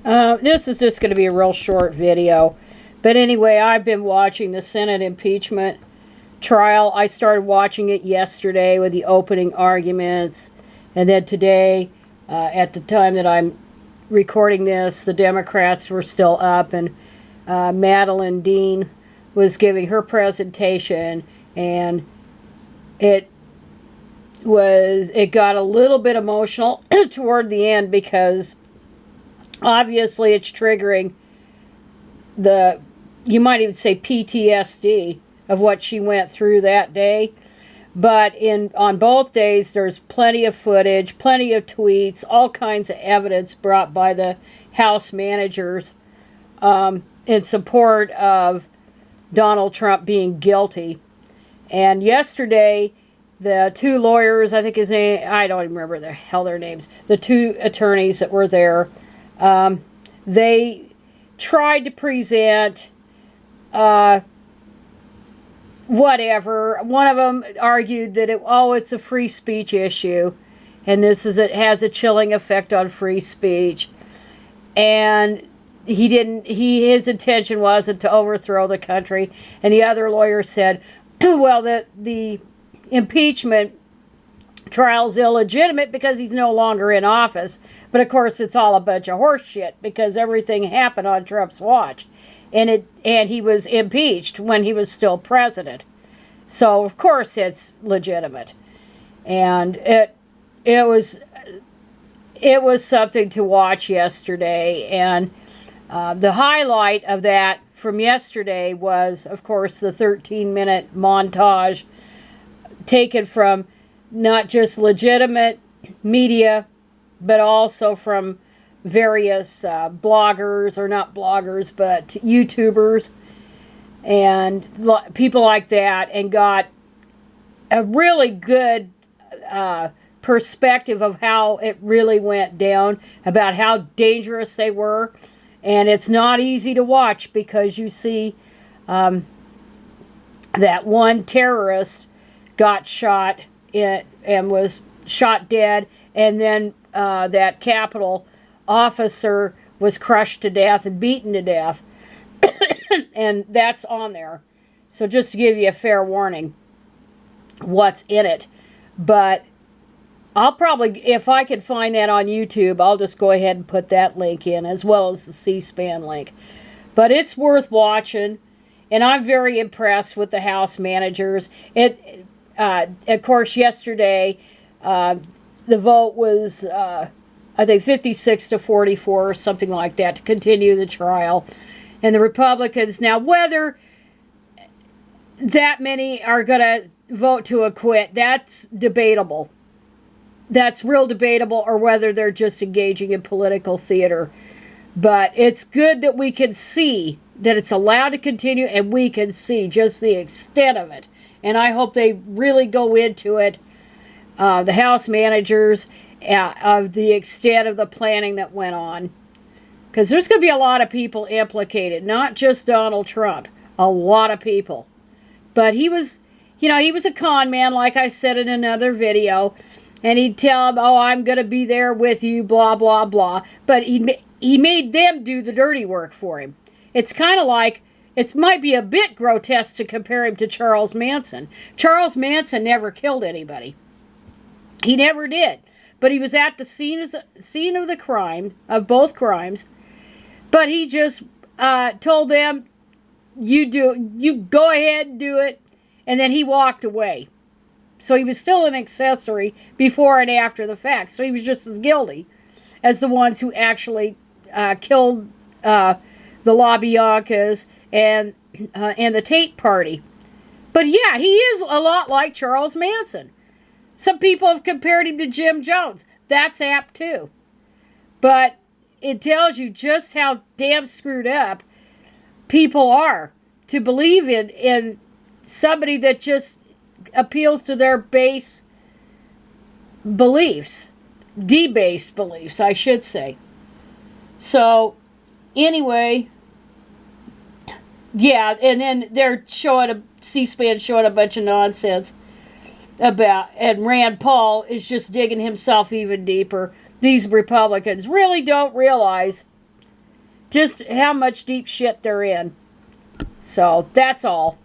This is just going to be a real short video. But anyway, I've been watching the Senate impeachment trial. I started watching it yesterday with the opening arguments. And then today, at the time that I'm recording this, the Democrats were still up. And Madeline Dean was giving her presentation. And it got a little bit emotional toward the end because obviously it's triggering you might even say PTSD of what she went through that day. But on both days, there's plenty of footage, plenty of tweets, all kinds of evidence brought by the House managers in support of Donald Trump being guilty. And yesterday, the two lawyers, I think his name, I don't even remember their names, the two attorneys that were there, they tried to present whatever. One of them argued that it's a free speech issue, and it has a chilling effect on free speech. And his intention wasn't to overthrow the country. And the other lawyer said, well, the impeachment trial's illegitimate because he's no longer in office. But of course it's all a bunch of horse shit because everything happened on Trump's watch. And he was impeached when he was still president. So of course it's legitimate. And it was something to watch yesterday. And the highlight of that from yesterday was, of course, the 13-minute montage taken from not just legitimate media, but also from various bloggers, or not bloggers, but YouTubers and people like that, and got a really good perspective of how it really went down, about how dangerous they were. And it's not easy to watch because you see that one terrorist got shot and was shot dead, and then that Capitol officer was crushed to death and beaten to death. And that's on there. So just to give you a fair warning what's in it. But I'll probably, if I can find that on YouTube, I'll just go ahead and put that link in, as well as the C-SPAN link. But it's worth watching, and I'm very impressed with the House managers. Of course, yesterday, the vote was, I think, 56-44, or something like that, to continue the trial. And the Republicans, now whether that many are going to vote to acquit, that's debatable. That's real debatable, or whether they're just engaging in political theater. But it's good that we can see that it's allowed to continue, and we can see just the extent of it. And I hope they really go into it, the House managers, of the extent of the planning that went on. Because there's going to be a lot of people implicated, not just Donald Trump. A lot of people. But he was a con man, like I said in another video. And he'd tell them, oh, I'm going to be there with you, blah, blah, blah. But he made them do the dirty work for him. It's kind of like, it might be a bit grotesque to compare him to Charles Manson. Charles Manson never killed anybody. He never did. But he was at the scene of the crime, of both crimes. But he just told them, you go ahead and do it. And then he walked away. So he was still an accessory before and after the fact. So he was just as guilty as the ones who actually killed the LaBiancas and the Tate party. But yeah, he is a lot like Charles Manson. Some people have compared him to Jim Jones. That's apt too. But it tells you just how damn screwed up people are to believe in somebody that just appeals to their base beliefs. Debased beliefs, I should say. So, anyway, yeah, and then they're C-SPAN showing a bunch of nonsense about, and Rand Paul is just digging himself even deeper. These Republicans really don't realize just how much deep shit they're in. So that's all.